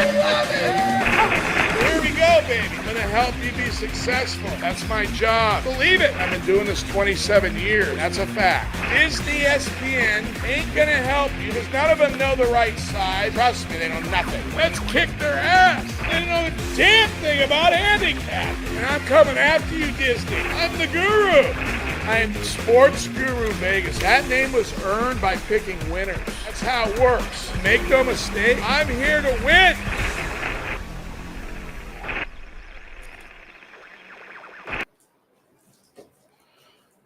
Here we go, baby. I'm going to help you be successful. That's my job. Believe it. I've been doing this 27 years. That's a fact. Disney ESPN ain't going to help you because none of them know the right side. Trust me, they know nothing. Let's kick their ass. They don't know the damn thing about handicap. And I'm coming after you, Disney. I'm the guru. I'm Sportsguru.vegas. That name was earned by picking winners. That's how it works. Make no mistake, I'm here to win.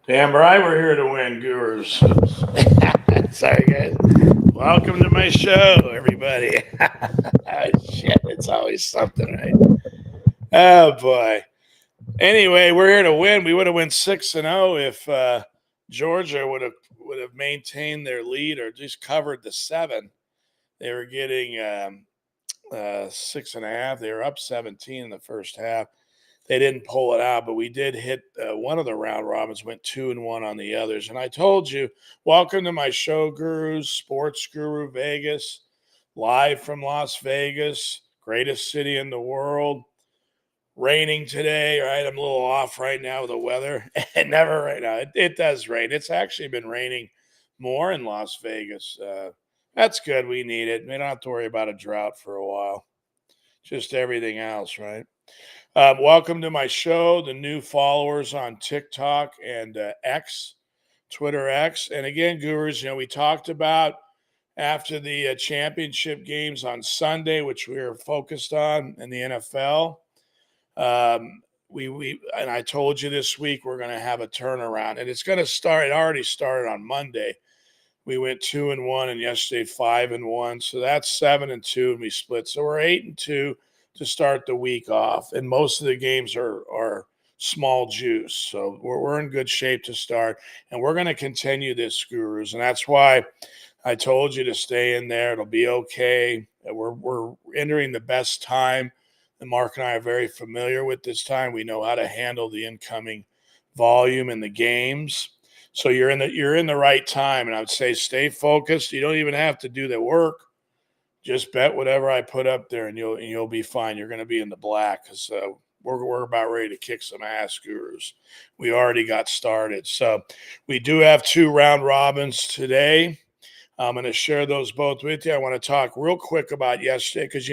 Damn right we're here to win, gurus. Sorry, guys. Welcome to my show, everybody. Shit, it's always something, right? Oh, boy. Anyway, we're here to win. We would have won 6-0 if Georgia would have maintained their lead or just covered the 7. They were getting 6.5. They were up 17 in the first half. They didn't pull it out, but we did hit one of the round robins, went 2-1 on the others. And I told you, welcome to my show, Gurus, Sports Guru Vegas, live from Las Vegas, greatest city in the world. Raining today, right? I'm a little off right now with the weather. It never right now. It does rain. It's actually been raining more in Las Vegas. That's good. We need it. We don't have to worry about a drought for a while. Just everything else, right? Welcome to my show, the new followers on TikTok and X, Twitter X. And again, gurus, we talked about after the championship games on Sunday, which we were focused on in the NFL. We and I told you this week we're going to have a turnaround, and it's going to start. It already started on Monday. We went 2-1, and yesterday 5-1. So that's 7-2, and we split. So we're 8-2 to start the week off, and most of the games are small juice. So we're in good shape to start, and we're going to continue this, gurus, and that's why I told you to stay in there. It'll be okay. We're entering the best time. And Mark and I are very familiar with this time. We know how to handle the incoming volume in the games. So you're in the right time. And I would say stay focused. You don't even have to do the work. Just bet whatever I put up there, and you'll be fine. You're going to be in the black because we're about ready to kick some ass, gurus. We already got started. So we do have 2 round robins today. I'm going to share those both with you. I want to talk real quick about yesterday because,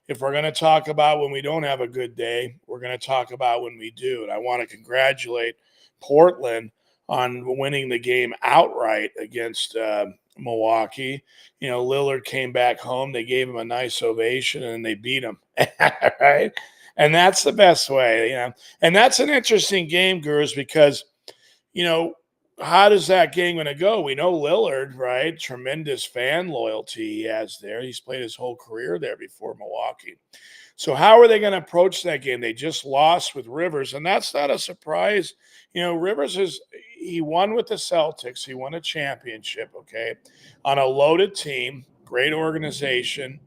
if we're going to talk about when we don't have a good day, we're going to talk about when we do. And I want to congratulate Portland on winning the game outright against Milwaukee. Lillard came back home. They gave him a nice ovation, and they beat him, right? And that's the best way, And that's an interesting game, gurus, because, how does that game going to go? We know Lillard, right? Tremendous fan loyalty he has there. He's played his whole career there before Milwaukee. So how are they going to approach that game? They just lost with Rivers, and that's not a surprise. Rivers he won with the Celtics. He won a championship, okay, on a loaded team, great organization.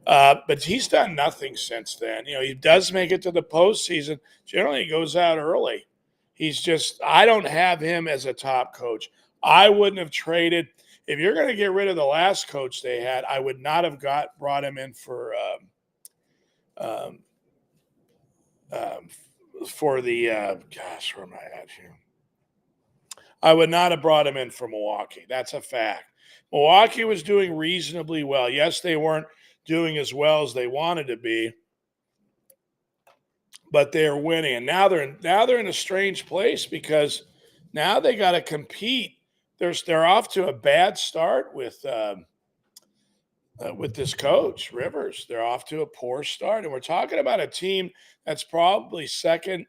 But he's done nothing since then. He does make it to the postseason. Generally, he goes out early. I don't have him as a top coach. I wouldn't have traded. If you're going to get rid of the last coach they had, I would not have brought him in for the where am I at here? I would not have brought him in for Milwaukee. That's a fact. Milwaukee was doing reasonably well. Yes, they weren't doing as well as they wanted to be, but they're winning. And now they're in a strange place because now they got to compete. They're off to a bad start with this coach, Rivers. They're off to a poor start. And we're talking about a team that's probably second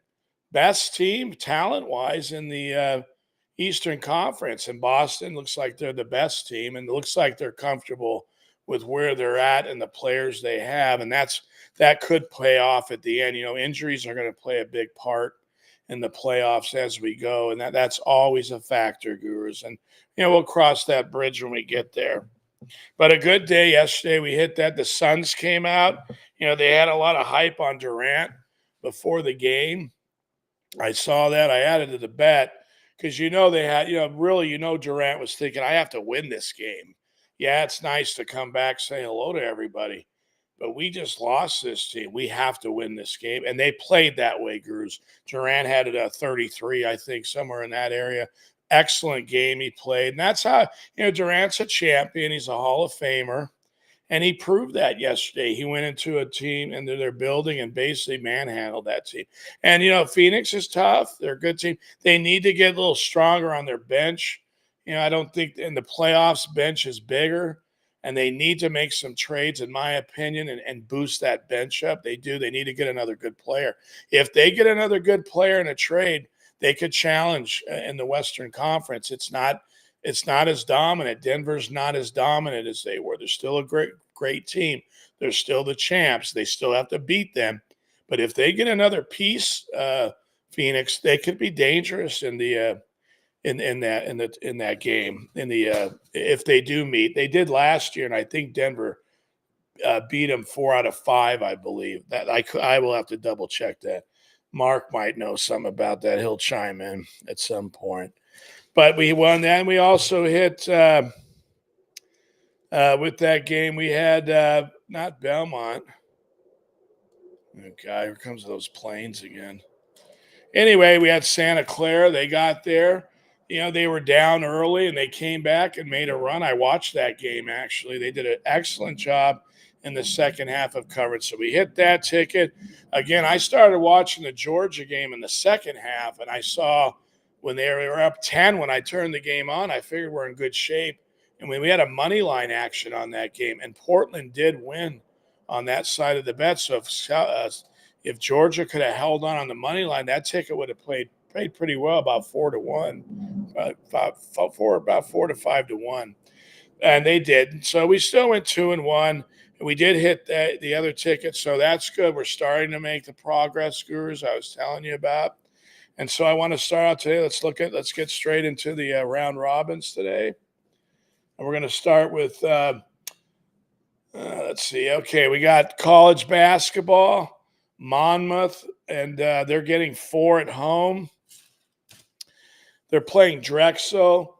best team talent-wise in the Eastern Conference. And Boston looks like they're the best team, and it looks like they're comfortable with where they're at and the players they have. And that could pay off at the end. Injuries are going to play a big part in the playoffs as we go. And that's always a factor, gurus. And, we'll cross that bridge when we get there. But a good day yesterday. We hit that. The Suns came out. They had a lot of hype on Durant before the game. I saw that. I added to the bet because, they had, Durant was thinking, I have to win this game. Yeah, it's nice to come back, say hello to everybody. but we just lost this team. We have to win this game. And they played that way, Gurus. Durant had it at 33, I think, somewhere in that area. Excellent game he played. And that's how, Durant's a champion. He's a Hall of Famer. And he proved that yesterday. He went into a team into their building and basically manhandled that team. And, Phoenix is tough. They're a good team. They need to get a little stronger on their bench. I don't think in the playoffs, bench is bigger. And they need to make some trades, in my opinion, and boost that bench up. They do. They need to get another good player. If they get another good player in a trade, they could challenge in the Western Conference. It's not as dominant. Denver's not as dominant as they were. They're still a great team. They're still the champs. They still have to beat them. But if they get another piece, Phoenix, they could be dangerous in the in that game. If they do meet, they did last year, and I think Denver beat them 4 out of 5, I believe. That I will have to double check that. Mark might know something about that. He'll chime in at some point. But we won that. And we also hit with that game. We had not Belmont. Oh, God, here comes those planes again. Anyway, we had Santa Clara. They got there. They were down early, and they came back and made a run. I watched that game, actually. They did an excellent job in the second half of coverage. So we hit that ticket. Again, I started watching the Georgia game in the second half, and I saw when they were up 10, when I turned the game on, I figured we're in good shape. And when we had a money line action on that game, and Portland did win on that side of the bet. So if Georgia could have held on the money line, that ticket would have played pretty well, about 4-1, about 4 to 5 to 1. And they did. So we still went 2-1. And we did hit the other ticket. So that's good. We're starting to make the progress, Gurus, I was telling you about. And so I want to start out today. Let's get straight into the round robins today. And we're going to start with, let's see. Okay, we got college basketball, Monmouth, and they're getting 4 at home. They're playing Drexel.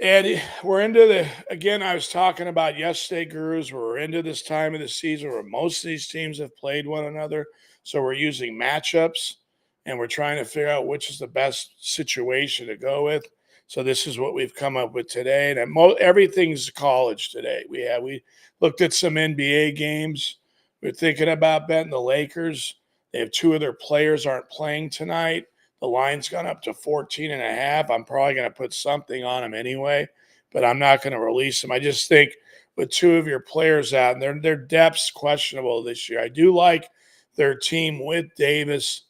And we're into again, I was talking about yesterday, Gurus, we're into this time of the season where most of these teams have played one another. So we're using matchups. And we're trying to figure out which is the best situation to go with. So this is what we've come up with today. And everything's college today. We looked at some NBA games. We're thinking about betting the Lakers. They have 2 of their players aren't playing tonight. The line's gone up to 14.5. I'm probably going to put something on them anyway, but I'm not going to release them. I just think with 2 of your players out, and their depth's questionable this year. I do like their team with Davis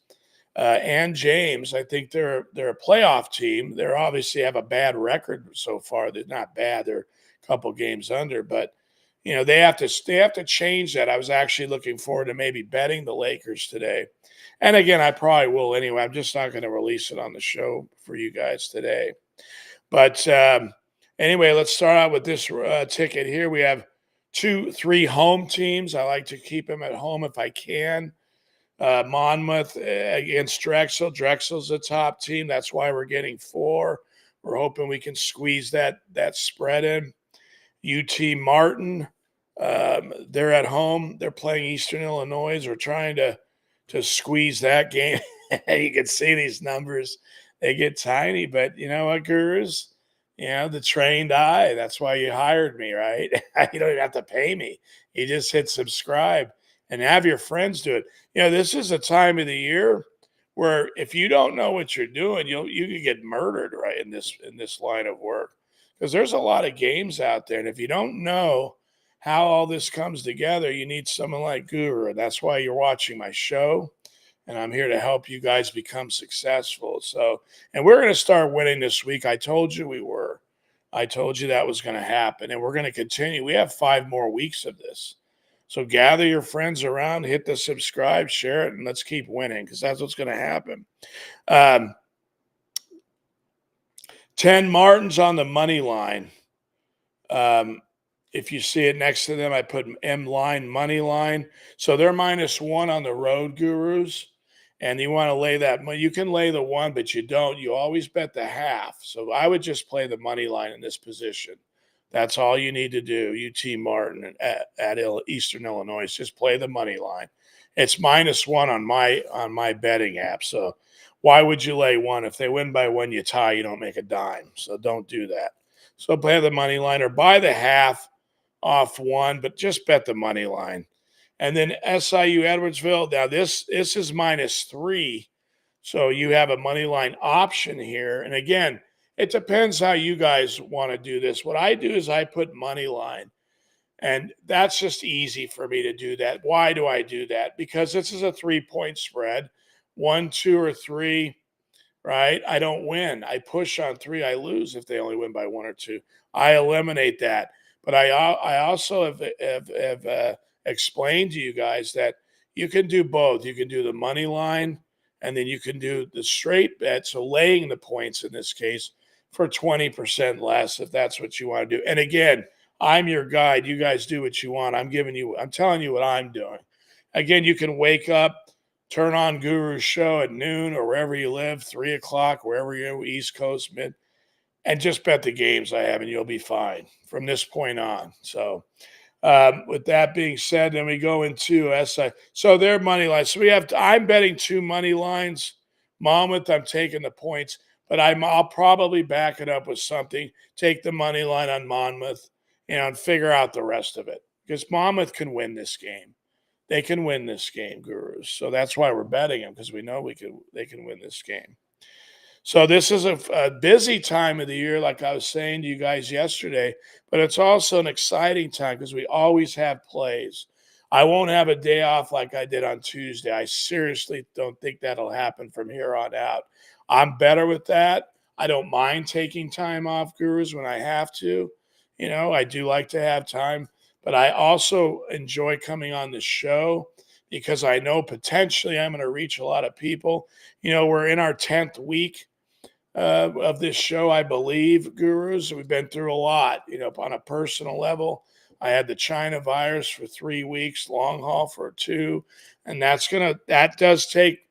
and James. I think they're a playoff team. They obviously have a bad record so far. They're not bad. They're a couple games under, but they have to change that. I was actually looking forward to maybe betting the Lakers today. And again, I probably will anyway. I'm just not going to release it on the show for you guys today. But anyway, let's start out with this ticket here. We have 3 home teams. I like to keep them at home if I can. Monmouth against Drexel. Drexel's the top team. That's why we're getting 4. We're hoping we can squeeze that spread in. UT Martin, they're at home. They're playing Eastern Illinois. We're trying to squeeze that game. You can see these numbers. They get tiny, but you know what, Gurus? The trained eye. That's why you hired me, right? You don't even have to pay me. You just hit subscribe and have your friends do it. This is a time of the year where if you don't know what you're doing, you can get murdered, right, in this line of work, because there's a lot of games out there, and if you don't know how all this comes together, you need someone like Guru, and that's why you're watching my show, and I'm here to help you guys become successful. So, and we're going to start winning this week. I told you we were. I told you that was going to happen, and we're going to continue. We have 5 more weeks of this. So gather your friends around, hit the subscribe, share it, and let's keep winning, because that's what's going to happen. 10 Martins on the money line. If you see it next to them, I put M line, money line. So they're -1 on the road, Gurus. And you want to lay that. You can lay the 1, but you don't. You always bet the half. So I would just play the money line in this position. That's all you need to do. UT Martin at Eastern Illinois. Just play the money line. It's -1 on my betting app. So why would you lay one? If they win by one, you tie. You don't make a dime. So don't do that. So play the money line or buy the half off one, but just bet the money line. And then SIU Edwardsville. Now this is -3. So you have a money line option here. And again, it depends how you guys want to do this. What I do is I put money line, and that's just easy for me to do that. Why do I do that? Because this is a 3-point spread, 1, 2, or 3, right? I don't win. I push on 3. I lose if they only win by 1 or 2. I eliminate that. But I also have explained to you guys that you can do both. You can do the money line, and then you can do the straight bet. So laying the points in this case for 20% less if that's what you want to do. And again, I'm your guide. You guys do what you want. I'm telling you what I'm doing. Again, you can wake up, turn on Guru's show at noon or wherever you live, 3 o'clock, wherever you're, East Coast, mid, and just bet the games I have, and you'll be fine from this point on. So, with that being said, then we go into SI. So their money lines. So I'm betting 2 money lines. Monmouth, I'm taking the points, but I'll probably back it up with something. Take the money line on Monmouth, and figure out the rest of it because Monmouth can win this game. They can win this game, Gurus. So that's why we're betting them because we know they can win this game. So this is a busy time of the year, like I was saying to you guys yesterday, but it's also an exciting time because we always have plays. I won't have a day off like I did on Tuesday. I seriously don't think that'll happen from here on out. I'm better with that. I don't mind taking time off, Gurus, when I have to. I do like to have time, but I also enjoy coming on the show because I know potentially I'm going to reach a lot of people. We're in our 10th week of this show, I believe, Gurus. We've been through a lot, on a personal level. I had the China virus for 3 weeks, long haul for 2, and that does take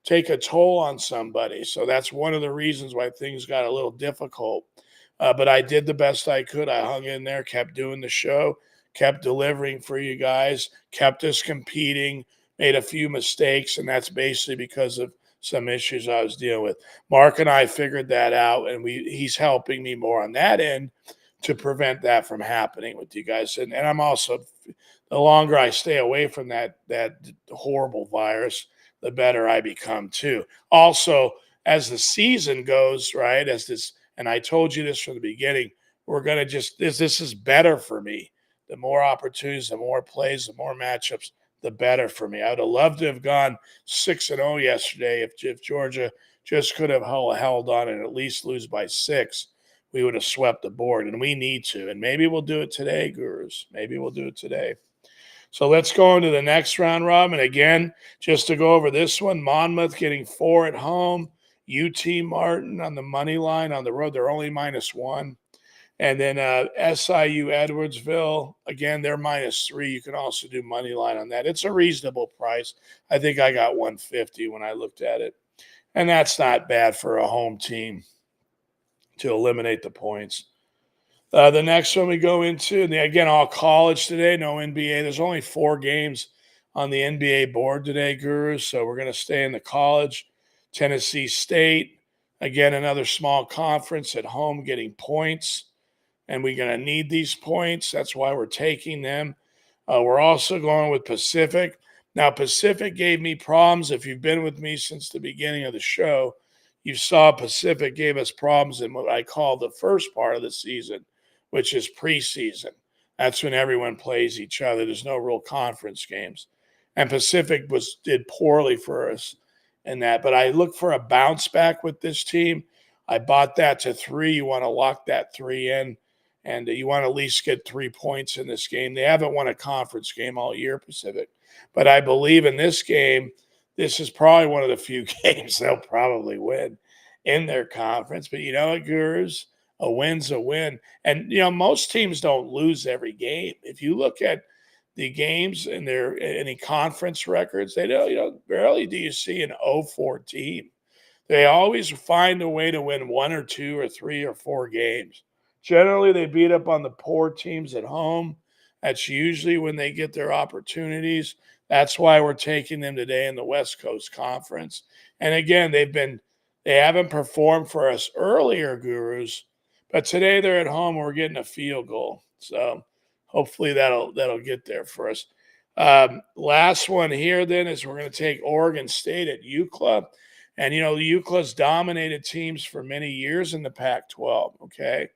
a toll on somebody. So that's one of the reasons why things got a little difficult. But I did the best I could. I hung in there, kept doing the show, kept delivering for you guys, kept us competing, made a few mistakes, and that's basically because of some issues I was dealing with. Mark and I figured that out, and he's helping me more on that end to prevent that from happening with you guys. And I'm also, the longer I stay away from that horrible virus, the better I become too. Also, as the season goes, right, and I told you this from the beginning, we're going to this is better for me. The more opportunities, the more plays, the more matchups, the better for me. I would have loved to have gone 6-0 yesterday if Georgia just could have held on and at least lose by 6. We would have swept the board, and we need to. And maybe we'll do it today, Gurus. Maybe we'll do it today. So let's go into the next round, Rob. And again, just to go over this one, Monmouth getting 4 at home. UT Martin on the money line on the road. They're only -1. And then SIU Edwardsville, again, they're -3. You can also do money line on that. It's a reasonable price. I think I got 150 when I looked at it. And that's not bad for a home team to eliminate the points. The next one we go into, and again, all college today, no NBA. There's only 4 games on the NBA board today, Gurus. So we're going to stay in the college. Tennessee State, again, another small conference at home getting points. And we're going to need these points. That's why we're taking them. We're also going with Pacific. Now, Pacific gave me problems. If you've been with me since the beginning of the show, you saw Pacific gave us problems in what I call the first part of the season, which is preseason. That's when everyone plays each other. There's no real conference games. And Pacific did poorly for us in that. But I look for a bounce back with this team. I bought that to 3. You want to lock that 3 in. And you want to at least get 3 points in this game. They haven't won a conference game all year, Pacific. But I believe in this game, this is probably one of the few games they'll probably win in their conference. But you know what, Gurus? A win's a win. And, most teams don't lose every game. If you look at the games in any conference records, they don't, barely do you see an 0-4 team. They always find a way to win 1 or 2 or 3 or 4 games. Generally, they beat up on the poor teams at home. That's usually when they get their opportunities. That's why we're taking them today in the West Coast Conference. And again, they haven't performed for us earlier, Gurus, but today they're at home and we're getting a field goal. So hopefully that'll get there for us. Last one here then is we're going to take Oregon State at UCLA. And, UCLA's dominated teams for many years in the Pac-12, okay?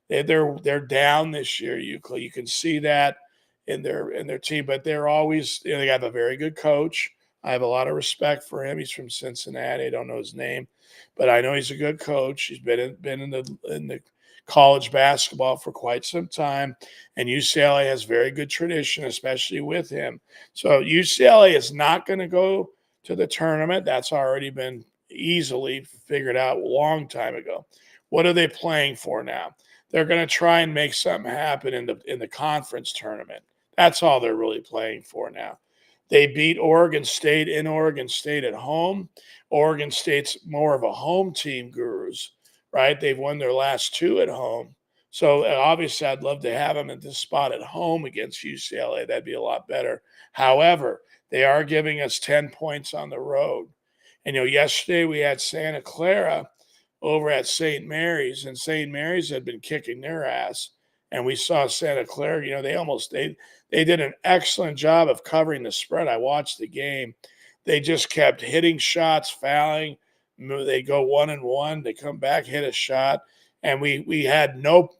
They're down this year, UCLA. You can see that in their team, but they're always, they have a very good coach. I have a lot of respect for him. He's from Cincinnati. I don't know his name, but I know he's a good coach. He's been in the college basketball for quite some time, and UCLA has very good tradition, especially with him. So UCLA is not going to go to the tournament. That's already been easily figured out a long time ago. What are they playing for now? They're going to try and make something happen in the conference tournament. That's all they're really playing for now. They beat Oregon State in Oregon State at home. Oregon State's more of a home team, Gurus, right? They've won their last two at home. So obviously I'd love to have them at this spot at home against UCLA. That'd be a lot better. However, they are giving us 10 points on the road. And, yesterday we had Santa Clara over at St. Mary's, and St. Mary's had been kicking their ass. And we saw Santa Clara, they did an excellent job of covering the spread. I watched the game. They just kept hitting shots, fouling. They go 1-1. They come back, hit a shot. And we had no,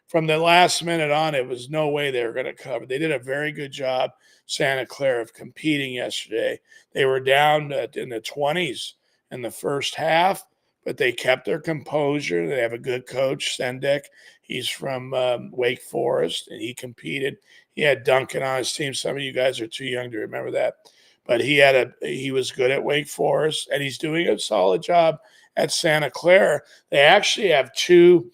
from the last minute on, it was no way they were going to cover. They did a very good job, Santa Clara, of competing yesterday. They were down in the 20s in the first half, but they kept their composure. They have a good coach, Sendek. He's from Wake Forest, and he competed. He had Duncan on his team. Some of you guys are too young to remember that. But he was good at Wake Forest, and he's doing a solid job at Santa Clara. They actually have two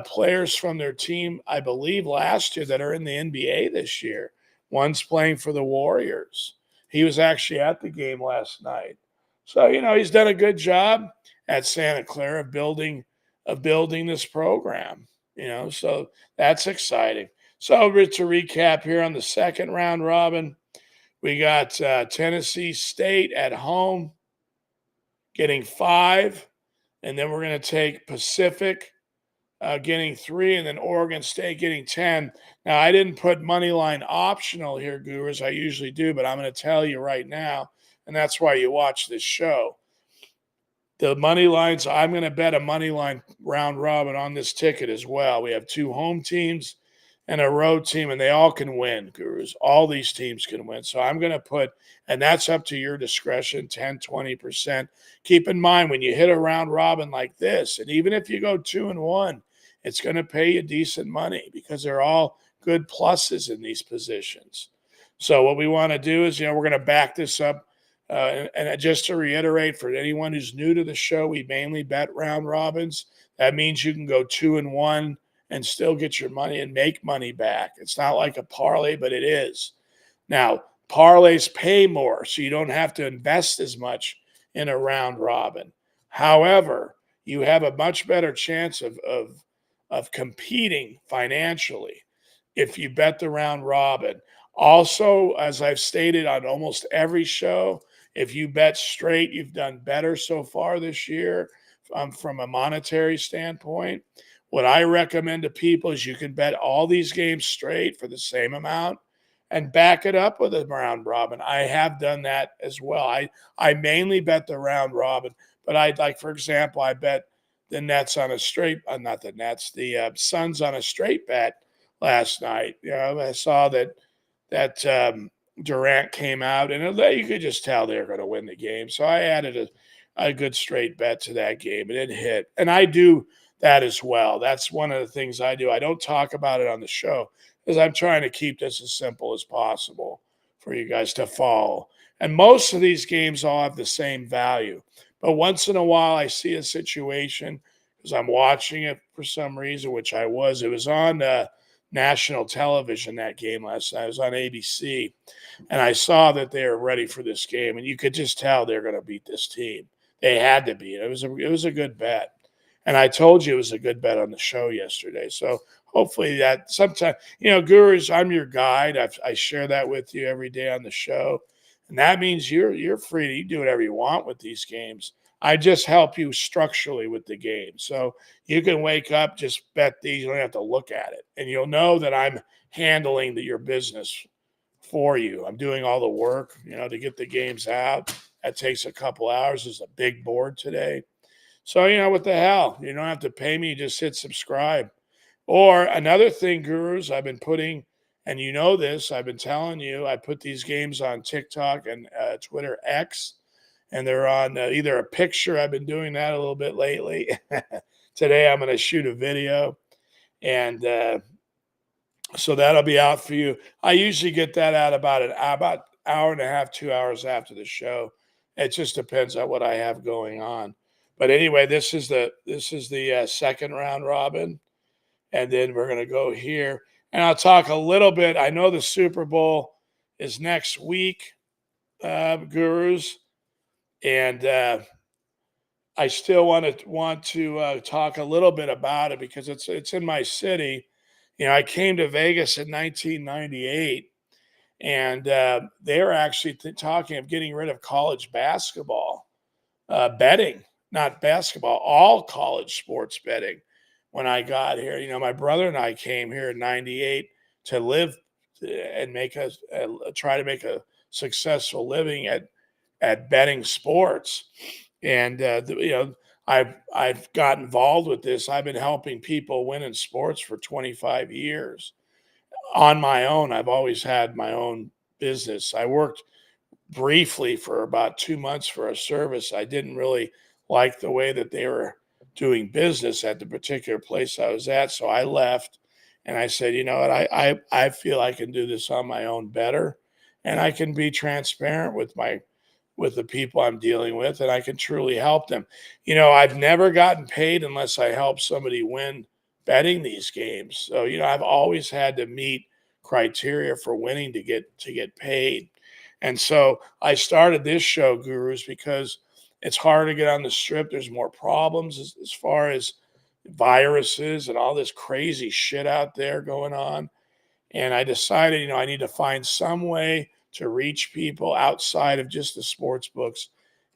players from their team, I believe, last year that are in the NBA this year. One's playing for the Warriors. He was actually at the game last night. So, he's done a good job at Santa Clara of building this program, so that's exciting. So to recap here on the second round robin, we got Tennessee State at home getting 5, and then we're going to take Pacific getting 3, and then Oregon State getting 10. Now, I didn't put money line optional here, Gurus. I usually do, but I'm going to tell you right now, and that's why you watch this show. The money lines, I'm going to bet a money line round robin on this ticket as well. We have 2 home teams and a road team, and they all can win, Gurus. All these teams can win. So I'm going to put, and that's up to your discretion, 10, 20%. Keep in mind, when you hit a round robin like this, and even if you go 2-1, it's going to pay you decent money because they're all good pluses in these positions. So what we want to do is, we're going to back this up. And just to reiterate, for anyone who's new to the show, we mainly bet round robins. That means you can go 2-1 and still get your money and make money back. It's not like a parlay, but it is. Now, parlays pay more, so you don't have to invest as much in a round robin. However, you have a much better chance of competing financially if you bet the round robin. Also, as I've stated on almost every show, if you bet straight, you've done better so far this year from a monetary standpoint. What I recommend to people is you can bet all these games straight for the same amount and back it up with a round robin. I have done that as well. I mainly bet the round robin, but for example, I bet the Nets on a straight, not the Nets, the Suns on a straight bet last night. I saw that Durant came out, and you could just tell they were going to win the game. So I added a good straight bet to that game, and it hit. And I do that as well. That's one of the things I do. I don't talk about it on the show because I'm trying to keep this as simple as possible for you guys to follow. And most of these games all have the same value. But once in a while, I see a situation because I'm watching it for some reason, which I was. It was on national television, that game last night. It was on ABC. And I saw that they were ready for this game. And you could just tell they're going to beat this team. They had to be. It was a good bet. And I told you it was a good bet on the show yesterday. So hopefully that sometime, gurus, I'm your guide. I share that with you every day on the show. And that means you're free to you do whatever you want with these games. I just help you structurally with the game. So you can wake up, just bet these. You don't have to look at it. And you'll know that I'm handling your business for you. I'm doing all the work, to get the games out. That takes a couple hours. There's a big board today. So, what the hell? You don't have to pay me. Just hit subscribe. Or another thing, gurus, I've been putting, and this, I've been telling you, I put these games on TikTok and Twitter X, and they're on either a picture. I've been doing that a little bit lately. Today, I'm going to shoot a video, and so that'll be out for you. I usually get that out about hour and a half, 2 hours after the show. It just depends on what I have going on. But anyway, this is the second round robin, and then we're going to go here, and I'll talk a little bit. I know the Super Bowl is next week, gurus, and I still want to talk a little bit about it because it's in my city. I came to Vegas in 1998, and they were actually talking of getting rid of college basketball betting, not basketball, all college sports betting. When I got here, my brother and I came here in '98 to live and try to make a successful living at betting sports. And I've got involved with this. I've been helping people win in sports for 25 years on my own. I've always had my own business. I worked briefly for about 2 months for a service. I didn't really like the way that they were doing business at the particular place I was at, so I left. And I said, you know what, I feel I can do this on my own better, and I can be transparent with the people I'm dealing with, and I can truly help them. I've never gotten paid unless I help somebody win betting these games. So, I've always had to meet criteria for winning to get paid. And so I started this show, gurus, because it's hard to get on the strip. There's more problems as far as viruses and all this crazy shit out there going on. And I decided, I need to find some way to reach people outside of just the sports books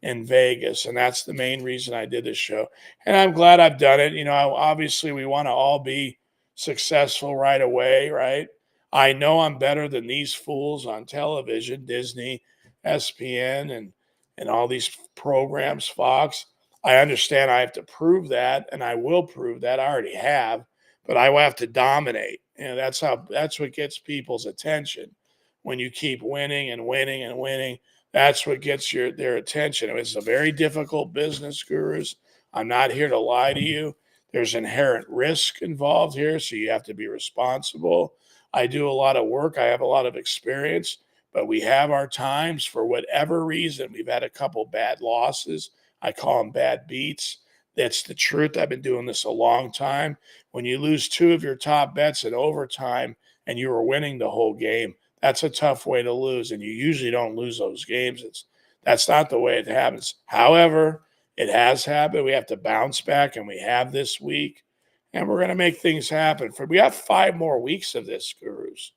in Vegas. And that's the main reason I did this show. And I'm glad I've done it. Obviously we want to all be successful right away, right? I know I'm better than these fools on television, Disney, SPN, and all these programs, Fox. I understand I have to prove that, and I will prove that. I already have, but I will have to dominate. That's what gets people's attention. When you keep winning and winning and winning, that's what gets their attention. It's a very difficult business, gurus. I'm not here to lie to you. There's inherent risk involved here, so you have to be responsible. I do a lot of work. I have a lot of experience, but we have our times for whatever reason. We've had a couple bad losses. I call them bad beats. That's the truth. I've been doing this a long time. When you lose two of your top bets in overtime and you were winning the whole game, that's a tough way to lose, and you usually don't lose those games. That's not the way it happens. However, it has happened. We have to bounce back, and we have this week, and we're going to make things happen. We have 5 more weeks of this, gurus.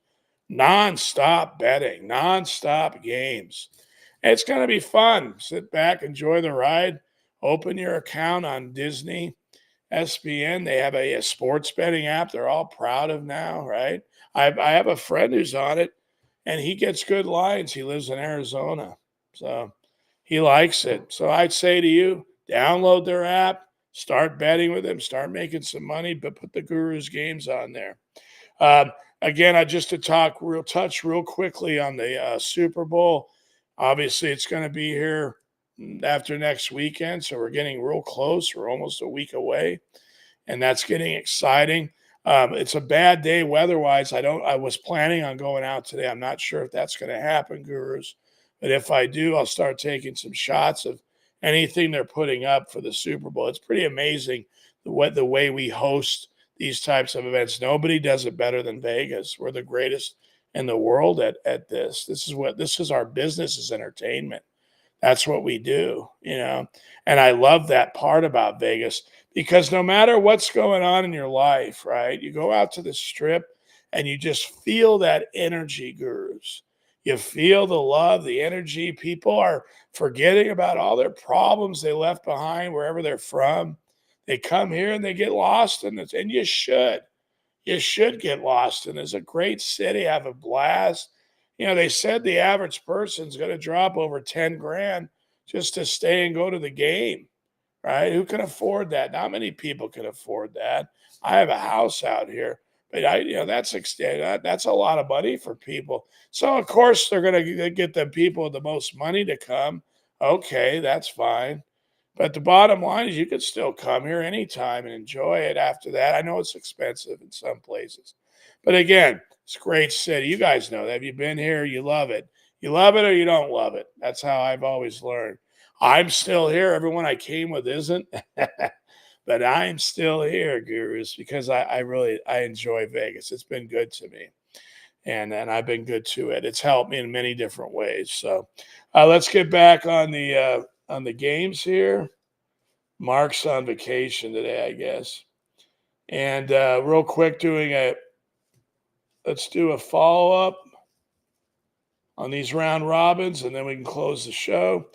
Non-stop betting, non-stop games. It's going to be fun. Sit back, enjoy the ride. Open your account on Disney, SPN. They have a sports betting app they're all proud of now, right? I have a friend who's on it, and he gets good lines. He lives in Arizona, so he likes it. So I'd say to you, download their app, start betting with them, start making some money, but put the Gurus games on there. Again, I just to touch real quickly on the Super Bowl. Obviously, it's going to be here after next weekend, so we're getting real close. We're almost a week away, and that's getting exciting. It's a bad day weather-wise. I was planning on going out today. I'm not sure if that's going to happen, gurus. But if I do, I'll start taking some shots of anything they're putting up for the Super Bowl. It's pretty amazing the way we host these types of events. Nobody does it better than Vegas. We're the greatest in the world at this. This is our business is entertainment. That's what we do, And I love that part about Vegas because no matter what's going on in your life, right? You go out to the strip and you just feel that energy, gurus. You feel the love, the energy. People are forgetting about all their problems they left behind wherever they're from. They come here and they get lost in it, and you should. You should get lost in. It's a great city. Have a blast. They said the average person's going to drop over 10 grand just to stay and go to the game, right? Who can afford that? Not many people can afford that. I have a house out here, but that's a lot of money for people. So of course they're going to get the people with the most money to come. Okay, that's fine. But the bottom line is you can still come here anytime and enjoy it after that. I know it's expensive in some places. But again, it's a great city. You guys know that. Have you been here? You love it. You love it or you don't love it. That's how I've always learned. I'm still here. Everyone I came with isn't. But I'm still here, gurus, because I enjoy Vegas. It's been good to me. And I've been good to it. It's helped me in many different ways. So let's get back on the games here. Mark's on vacation today, I guess. And real quick, let's do a follow-up on these round robins, and then we can close the show.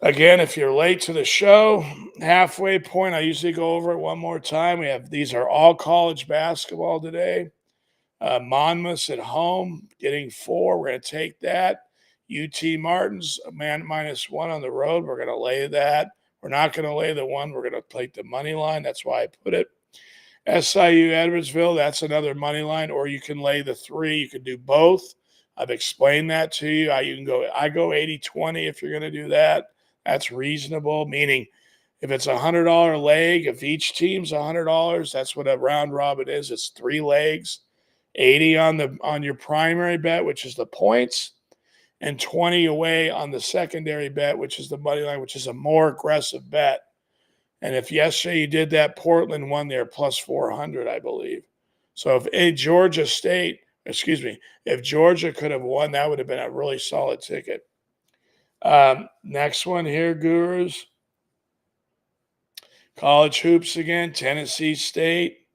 Again, if you're late to the show, halfway point, I usually go over it one more time. These are all college basketball today. Monmouth's at home, getting 4. We're going to take that. UT Martin's -1 on the road. We're going to lay that. We're not going to lay the 1. We're going to take the money line. That's why I put it. SIU Edwardsville, that's another money line. Or you can lay the 3. You can do both. I've explained that to you. I go 80-20 if you're going to do that. That's reasonable, meaning if it's $100 leg, if each team's $100, that's what a round robin is. It's 3 legs. 80 on your primary bet, which is the points, and 20 away on the secondary bet, which is the money line, which is a more aggressive bet. And if yesterday you did that, Portland won there plus 400, I believe. So if Georgia could have won, that would have been a really solid ticket. Next one here, gurus. College hoops again. Tennessee State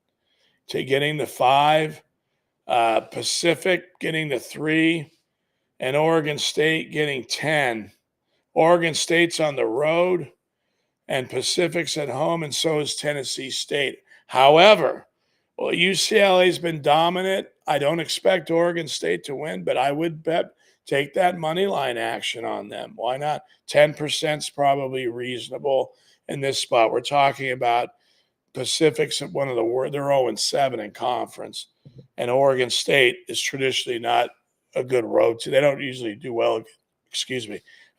getting the 5. Pacific getting the 3, and Oregon State getting 10. Oregon State's on the road, and Pacific's at home, and so is Tennessee State. However, UCLA's been dominant. I don't expect Oregon State to win, but I would take that money line action on them. Why not? 10% is probably reasonable in this spot. We're talking about Pacific's at one of the worst. They're 0-7 in conference. And Oregon State is traditionally not a good road to. They don't usually do well,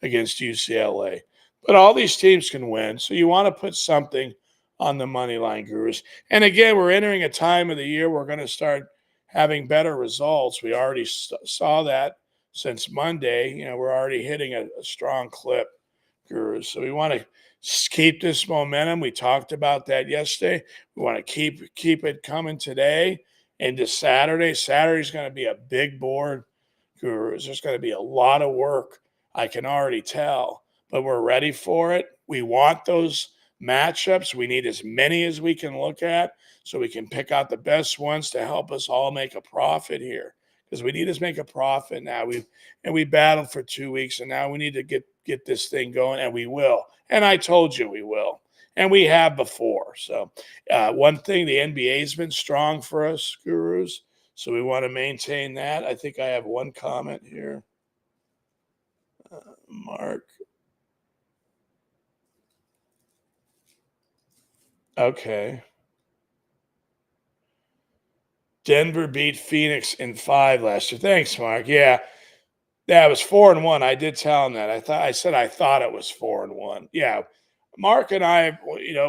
against UCLA. But all these teams can win. So you want to put something on the money line, gurus. And again, we're entering a time of the year we're going to start having better results. We already saw that since Monday. We're already hitting a strong clip, gurus. So we want to keep this momentum. We talked about that yesterday. We want to keep it coming today into Saturday. Saturday's going to be a big board, gurus. There's going to be a lot of work. I can already tell, but we're ready for it. We want those matchups. We need as many as we can look at so we can pick out the best ones to help us all make a profit here, because we need to make a profit now. We battled for 2 weeks, and now we need to get this thing going, and we will. And I told you we will. And we have before. So one thing, the NBA has been strong for us, gurus. So we want to maintain that. I think I have one comment here. Mark. Okay. Denver beat Phoenix in 5 last year. Thanks, Mark. Yeah. Yeah, it was 4-1. I did tell him that. I said I thought it was 4-1. Yeah. Mark and I,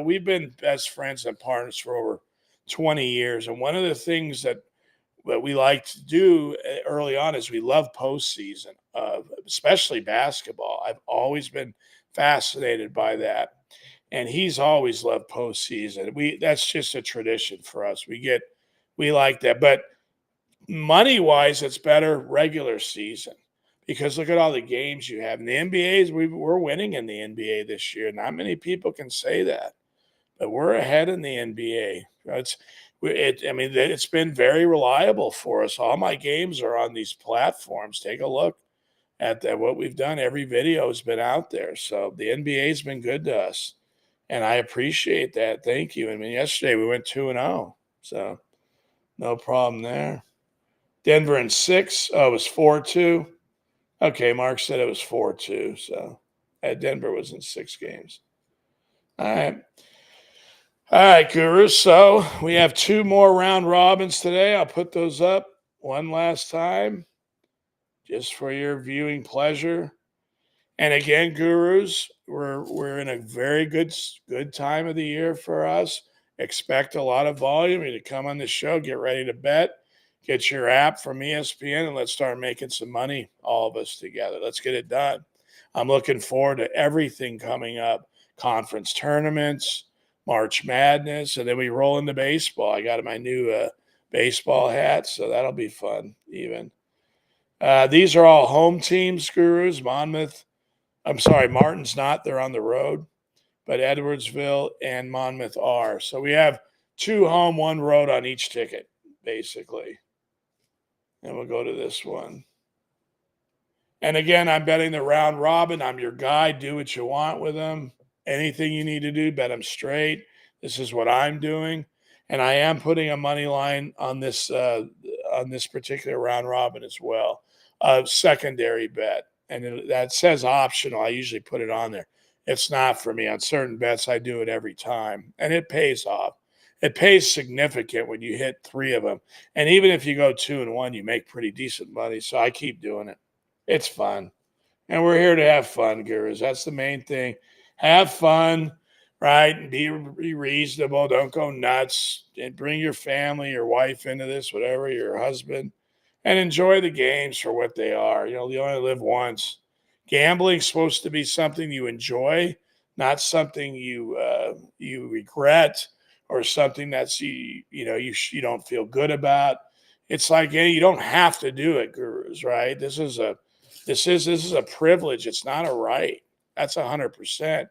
we've been best friends and partners for over 20 years. And one of the things that we like to do early on is we love postseason, especially basketball. I've always been fascinated by that. And he's always loved postseason. That's just a tradition for us. We like that. But money-wise, it's better regular season. because look at all the games you have. In the NBAs, we're winning in the NBA this year. Not many people can say that, but we're ahead in the NBA. It's been very reliable for us. All my games are on these platforms. Take a look at what we've done. Every video has been out there. So the NBA has been good to us, and I appreciate that. Thank you. I mean, yesterday we went 2-0, so no problem there. Denver in 6. Oh, it was 4-2. Okay, Mark said it was 4-2. So Denver was in 6 games. All right. All right, Guru. So we have 2 more round robins today. I'll put those up one last time just for your viewing pleasure. And again, Gurus, we're in a very good time of the year for us. Expect a lot of volume. You need to come on the show, get ready to bet, get your app from ESPN, and let's start making some money, all of us together. Let's get it done. I'm looking forward to everything coming up. Conference tournaments, March Madness, and then we roll into baseball. I got my new baseball hat, so that'll be fun even. These are all home teams, Gurus. Martin's not. They're on the road, but Edwardsville and Monmouth are. So we have 2 home, 1 road on each ticket, basically. And we'll go to this one. And again, I'm betting the round robin. I'm your guy. Do what you want with them. Anything you need to do, bet them straight. This is what I'm doing. And I am putting a money line on this particular round robin as well. A secondary bet. And that says optional. I usually put it on there. It's not for me. On certain bets, I do it every time. And it pays off. It pays significant when you hit 3 of them. And even if you go 2-1, you make pretty decent money. So I keep doing it. It's fun. And we're here to have fun, Gurus. That's the main thing. Have fun, right? And be reasonable. Don't go nuts. And bring your family, your wife into this, whatever, your husband. And enjoy the games for what they are. You only live once. Gambling's supposed to be something you enjoy, not something you regret or something that's you don't feel good about. It's like you don't have to do it, Gurus, right? This is a privilege. It's not a right. That's 100%.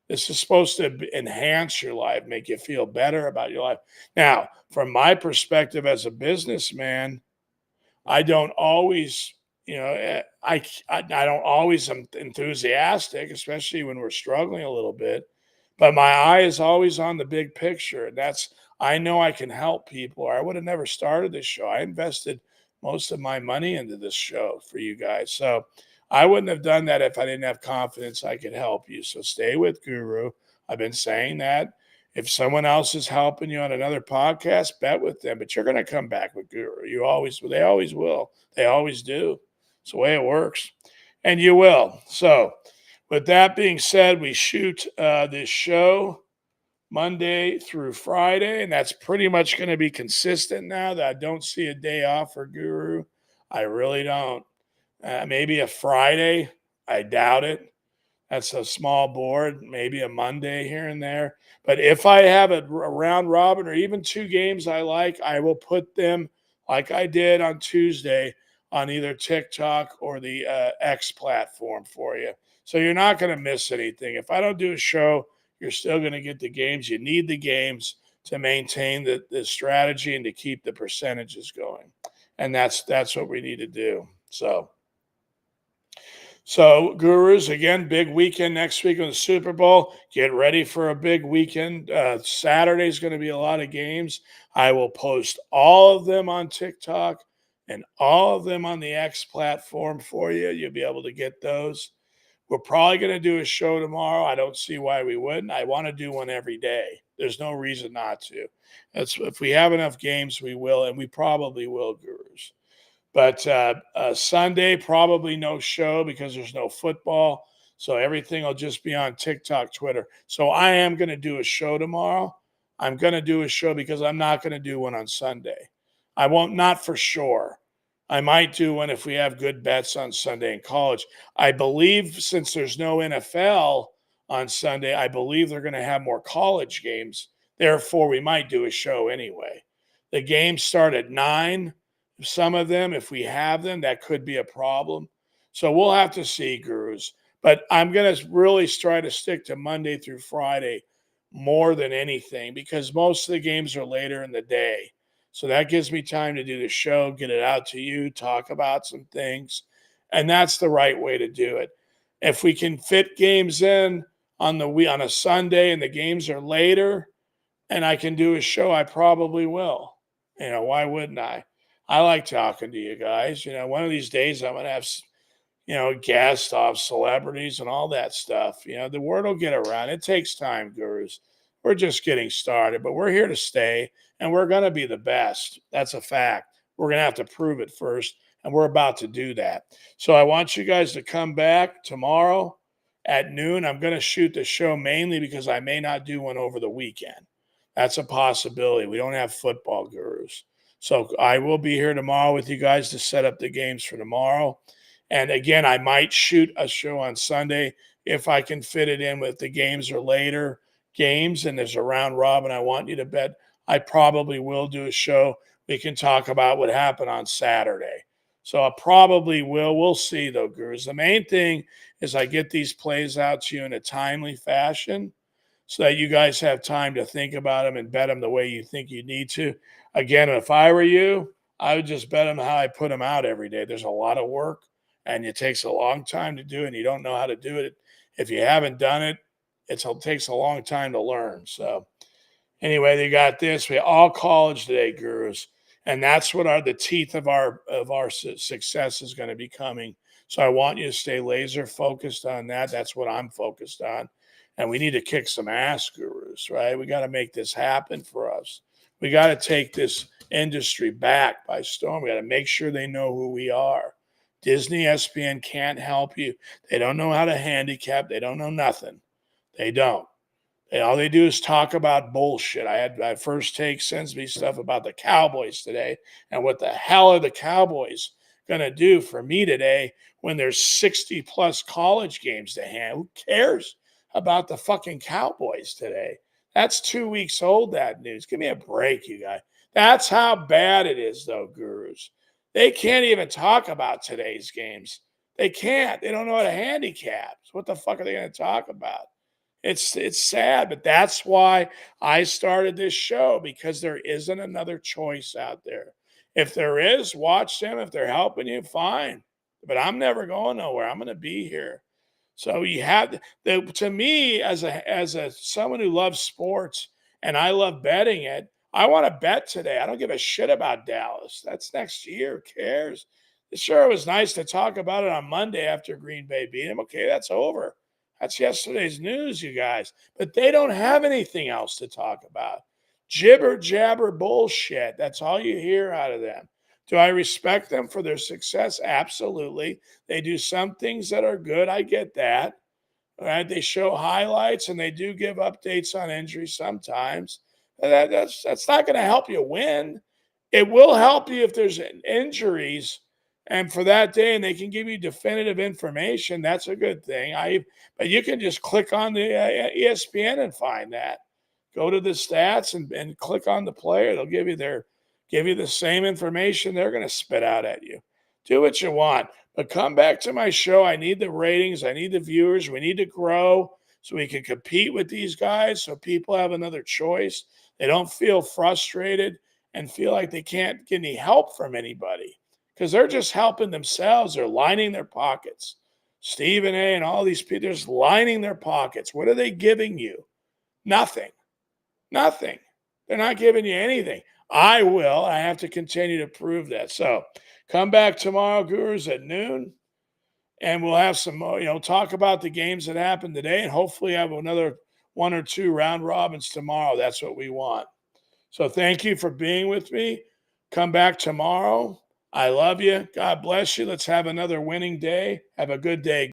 This is supposed to enhance your life, make you feel better about your life. Now, from my perspective as a businessman, I don't always, I don't always am enthusiastic, especially when we're struggling a little bit. But my eye is always on the big picture. And I know I can help people, or I would have never started this show. I invested most of my money into this show for you guys. So I wouldn't have done that if I didn't have confidence I could help you. So stay with Guru. I've been saying that. If someone else is helping you on another podcast, bet with them. But you're going to come back with Guru. They always will. They always do. It's the way it works. And you will. So with that being said, we shoot this show Monday through Friday, and that's pretty much going to be consistent now that I don't see a day off for Guru. I really don't. Maybe a Friday. I doubt it. That's a small board, maybe a Monday here and there. But if I have a round robin or even 2 games I like, I will put them like I did on Tuesday on either TikTok or the X platform for you. So you're not going to miss anything. If I don't do a show, you're still going to get the games. You need the games to maintain the strategy and to keep the percentages going. And that's what we need to do. So, Gurus, again, big weekend next week on the Super Bowl. Get ready for a big weekend. Saturday is going to be a lot of games. I will post all of them on TikTok and all of them on the X platform for you. You'll be able to get those. We're probably going to do a show tomorrow. I don't see why we wouldn't. I want to do one every day. There's no reason not to. If we have enough games, we will, and we probably will, Gurus. But Sunday, probably no show because there's no football. So everything will just be on TikTok, Twitter. So I am going to do a show tomorrow. I'm going to do a show because I'm not going to do one on Sunday. I won't, not for sure. I might do one if we have good bets on Sunday in college. I believe since there's no NFL on Sunday, I believe they're going to have more college games. Therefore, we might do a show anyway. The games start at 9. Some of them, if we have them, that could be a problem. So we'll have to see, gurus. But I'm going to really try to stick to Monday through Friday more than anything because most of the games are later in the day. So that gives me time to do the show, get it out to you, talk about some things. And that's the right way to do it. If we can fit games in on a Sunday and the games are later and I can do a show, I probably will. Why wouldn't I? I like talking to you guys. One of these days I'm going to have guests off celebrities and all that stuff. The word will get around. It takes time, gurus. We're just getting started, but we're here to stay and we're going to be the best. That's a fact. We're going to have to prove it first, and we're about to do that. So I want you guys to come back tomorrow at noon. I'm going to shoot the show mainly because I may not do one over the weekend. That's a possibility. We don't have football, gurus. So I will be here tomorrow with you guys to set up the games for tomorrow. And again, I might shoot a show on Sunday if I can fit it in with the games or later games and there's a round robin I want you to bet. I probably will do a show. We can talk about what happened on Saturday. So I probably will. We'll see, though, gurus. The main thing is I get these plays out to you in a timely fashion so that you guys have time to think about them and bet them the way you think you need to. Again, if I were you, I would just bet them how I put them out every day. There's a lot of work, and it takes a long time to do it, and you don't know how to do it. If you haven't done it, it takes a long time to learn. So anyway, they got this. We all college today, gurus, and that's what the teeth of our success is going to be coming. So I want you to stay laser focused on that. That's what I'm focused on. And we need to kick some ass, gurus, right? We got to make this happen for us. We got to take this industry back by storm. We got to make sure they know who we are. Disney, ESPN can't help you. They don't know how to handicap. They don't know nothing. They don't. All they do is talk about bullshit. I had my First Take sends me stuff about the Cowboys today. And what the hell are the Cowboys going to do for me today when there's 60 plus college games to hand? Who cares about the fucking Cowboys today? That's 2 weeks old, that news. Give me a break, you guys. That's how bad it is, though, gurus. They can't even talk about today's games. They can't. They don't know how to handicap. So what the fuck are they going to talk about? It's sad, but that's why I started this show, because there isn't another choice out there. If there is, watch them. If they're helping you, fine. But I'm never going nowhere. I'm going to be here. So you have to me as a someone who loves sports and I love betting it. I want to bet today. I don't give a shit about Dallas. That's next year. Who cares? Sure, it was nice to talk about it on Monday after Green Bay beat him. Okay, that's over. That's yesterday's news, you guys. But they don't have anything else to talk about. Jibber jabber bullshit. That's all you hear out of them. Do I respect them for their success? Absolutely. They do some things that are good. I get that. All right. They show highlights and they do give updates on injuries sometimes. That's not going to help you win. It will help you if there's injuries and for that day, and they can give you definitive information. That's a good thing. But you can just click on the ESPN and find that. Go to the stats and click on the player. They'll give you the same information they're going to spit out at you. Do what you want, but come back to my show. I need the ratings. I need the viewers. We need to grow so we can compete with these guys, so people have another choice. They don't feel frustrated and feel like they can't get any help from anybody, because they're just helping themselves. They're lining their pockets. Stephen A. and all these people, they're just lining their pockets. What are they giving you? Nothing. Nothing. They're not giving you anything. I will. I have to continue to prove that. So come back tomorrow, gurus, at noon, and we'll have some more, talk about the games that happened today, and hopefully have another 1 or 2 round robins tomorrow. That's what we want. So thank you for being with me. Come back tomorrow. I love you. God bless you. Let's have another winning day. Have a good day.